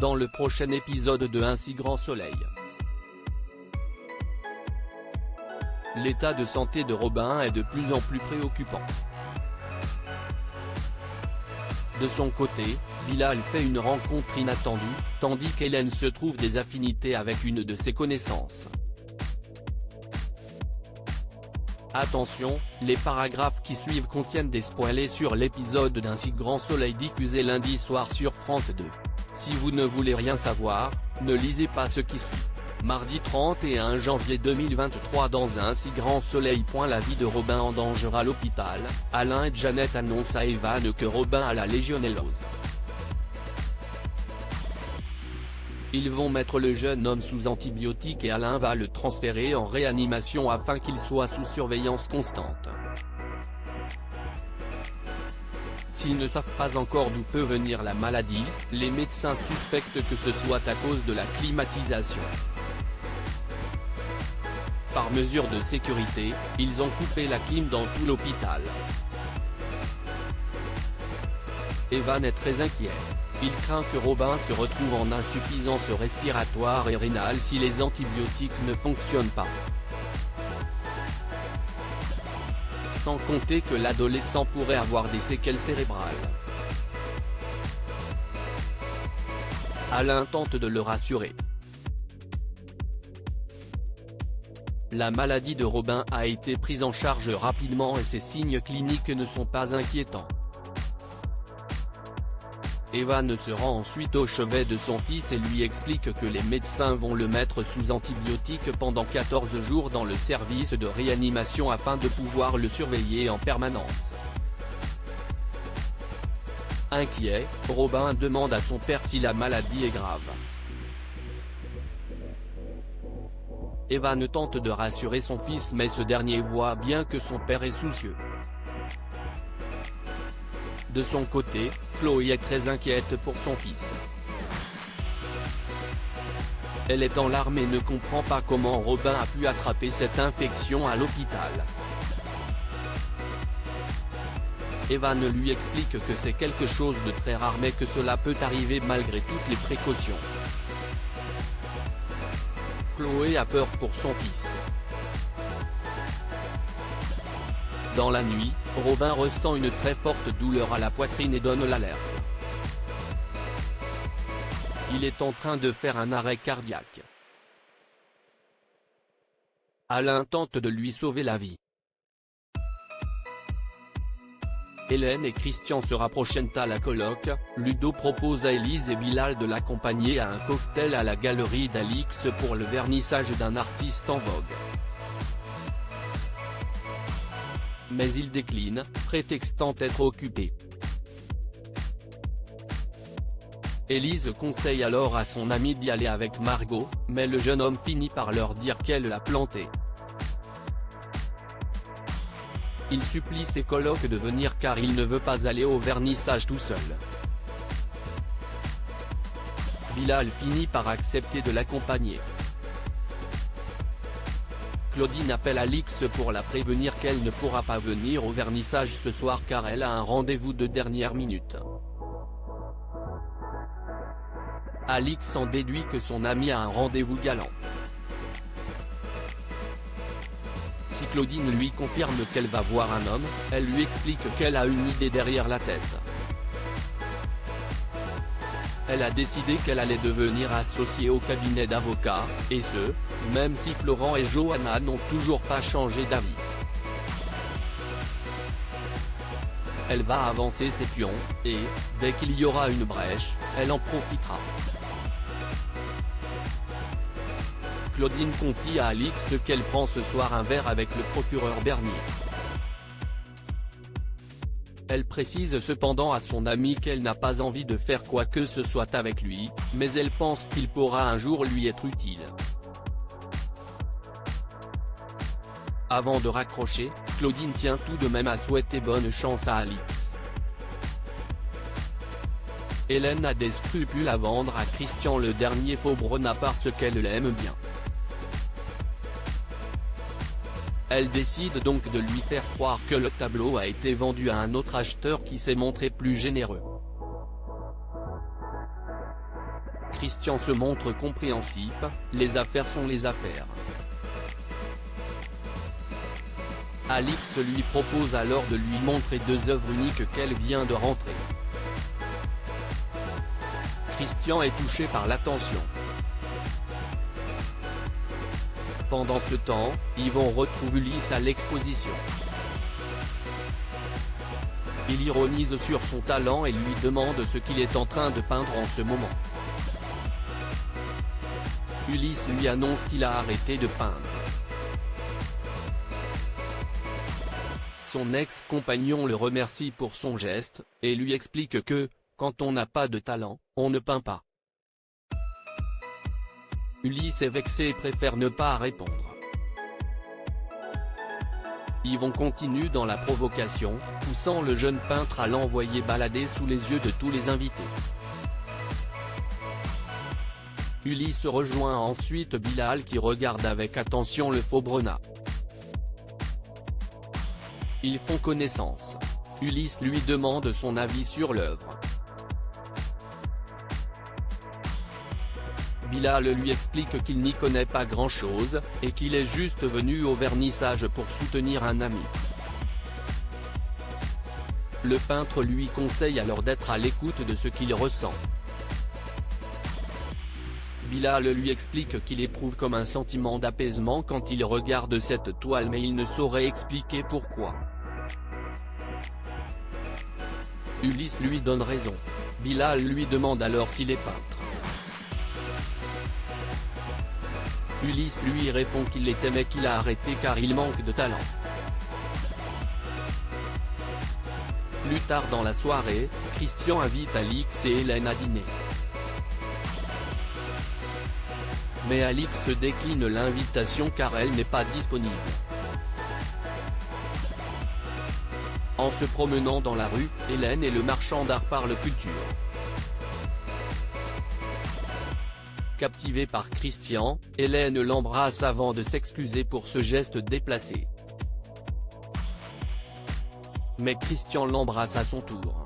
dans le prochain épisode de Un si grand soleil. L'état de santé de Robin est de plus en plus préoccupant. De son côté, Bilal fait une rencontre inattendue, tandis qu'Hélène se trouve des affinités avec une de ses connaissances. Attention, les paragraphes qui suivent contiennent des spoilers sur l'épisode d'Un si grand soleil diffusé lundi soir sur France 2. Si vous ne voulez rien savoir, ne lisez pas ce qui suit. Mardi 31 janvier 2023 dans Un si grand soleil. La vie de Robin en danger à l'hôpital, Alain et Jeannette annoncent à Evan que Robin a la légionellose. Ils vont mettre le jeune homme sous antibiotiques et Alain va le transférer en réanimation afin qu'il soit sous surveillance constante. S'ils ne savent pas encore d'où peut venir la maladie, les médecins suspectent que ce soit à cause de la climatisation. Par mesure de sécurité, ils ont coupé la clim dans tout l'hôpital. Evan est très inquiet. Il craint que Robin se retrouve en insuffisance respiratoire et rénale si les antibiotiques ne fonctionnent pas. Sans compter que l'adolescent pourrait avoir des séquelles cérébrales. Alain tente de le rassurer. La maladie de Robin a été prise en charge rapidement et ses signes cliniques ne sont pas inquiétants. Evan se rend ensuite au chevet de son fils et lui explique que les médecins vont le mettre sous antibiotiques pendant 14 jours dans le service de réanimation afin de pouvoir le surveiller en permanence. Inquiet, Robin demande à son père si la maladie est grave. Evan tente de rassurer son fils mais ce dernier voit bien que son père est soucieux. De son côté, Chloé est très inquiète pour son fils. Elle est en larmes et ne comprend pas comment Robin a pu attraper cette infection à l'hôpital. Evan lui explique que c'est quelque chose de très rare mais que cela peut arriver malgré toutes les précautions. Chloé a peur pour son fils. Dans la nuit, Robin ressent une très forte douleur à la poitrine et donne l'alerte. Il est en train de faire un arrêt cardiaque. Alain tente de lui sauver la vie. Hélène et Christian se rapprochent à la coloc, Ludo propose à Élise et Bilal de l'accompagner à un cocktail à la galerie d'Alix pour le vernissage d'un artiste en vogue. Mais il décline, prétextant être occupé. Élise conseille alors à son ami d'y aller avec Margot, mais le jeune homme finit par leur dire qu'elle l'a planté. Il supplie ses colocs de venir car il ne veut pas aller au vernissage tout seul. Bilal finit par accepter de l'accompagner. Claudine appelle Alix pour la prévenir qu'elle ne pourra pas venir au vernissage ce soir car elle a un rendez-vous de dernière minute. Alix en déduit que son amie a un rendez-vous galant. Si Claudine lui confirme qu'elle va voir un homme, elle lui explique qu'elle a une idée derrière la tête. Elle a décidé qu'elle allait devenir associée au cabinet d'avocats, et ce, même si Florent et Johanna n'ont toujours pas changé d'avis. Elle va avancer ses pions, et, dès qu'il y aura une brèche, elle en profitera. Claudine confie à Alix qu'elle prend ce soir un verre avec le procureur Bernier. Elle précise cependant à son amie qu'elle n'a pas envie de faire quoi que ce soit avec lui, mais elle pense qu'il pourra un jour lui être utile. Avant de raccrocher, Claudine tient tout de même à souhaiter bonne chance à Alix. Hélène a des scrupules à vendre à Christian le dernier faux-bruna parce qu'elle l'aime bien. Elle décide donc de lui faire croire que le tableau a été vendu à un autre acheteur qui s'est montré plus généreux. Christian se montre compréhensif, les affaires sont les affaires. Alix lui propose alors de lui montrer 2 œuvres uniques qu'elle vient de rentrer. Christian est touché par l'attention. Pendant ce temps, Yvon retrouve Ulysse à l'exposition. Il ironise sur son talent et lui demande ce qu'il est en train de peindre en ce moment. Ulysse lui annonce qu'il a arrêté de peindre. Son ex-compagnon le remercie pour son geste, et lui explique que, quand on n'a pas de talent, on ne peint pas. Ulysse est vexé et préfère ne pas répondre. Yvon continue dans la provocation, poussant le jeune peintre à l'envoyer balader sous les yeux de tous les invités. Ulysse rejoint ensuite Bilal qui regarde avec attention le faux Brenat. Ils font connaissance. Ulysse lui demande son avis sur l'œuvre. Bilal lui explique qu'il n'y connaît pas grand-chose, et qu'il est juste venu au vernissage pour soutenir un ami. Le peintre lui conseille alors d'être à l'écoute de ce qu'il ressent. Bilal lui explique qu'il éprouve comme un sentiment d'apaisement quand il regarde cette toile mais il ne saurait expliquer pourquoi. Ulysse lui donne raison. Bilal lui demande alors s'il est peintre. Ulysse lui répond qu'il l'était mais qu'il a arrêté car il manque de talent. Plus tard dans la soirée, Christian invite Alix et Hélène à dîner. Mais Alix décline l'invitation car elle n'est pas disponible. En se promenant dans la rue, Hélène et le marchand d'art parlent culture. Captivée par Christian, Hélène l'embrasse avant de s'excuser pour ce geste déplacé. Mais Christian l'embrasse à son tour.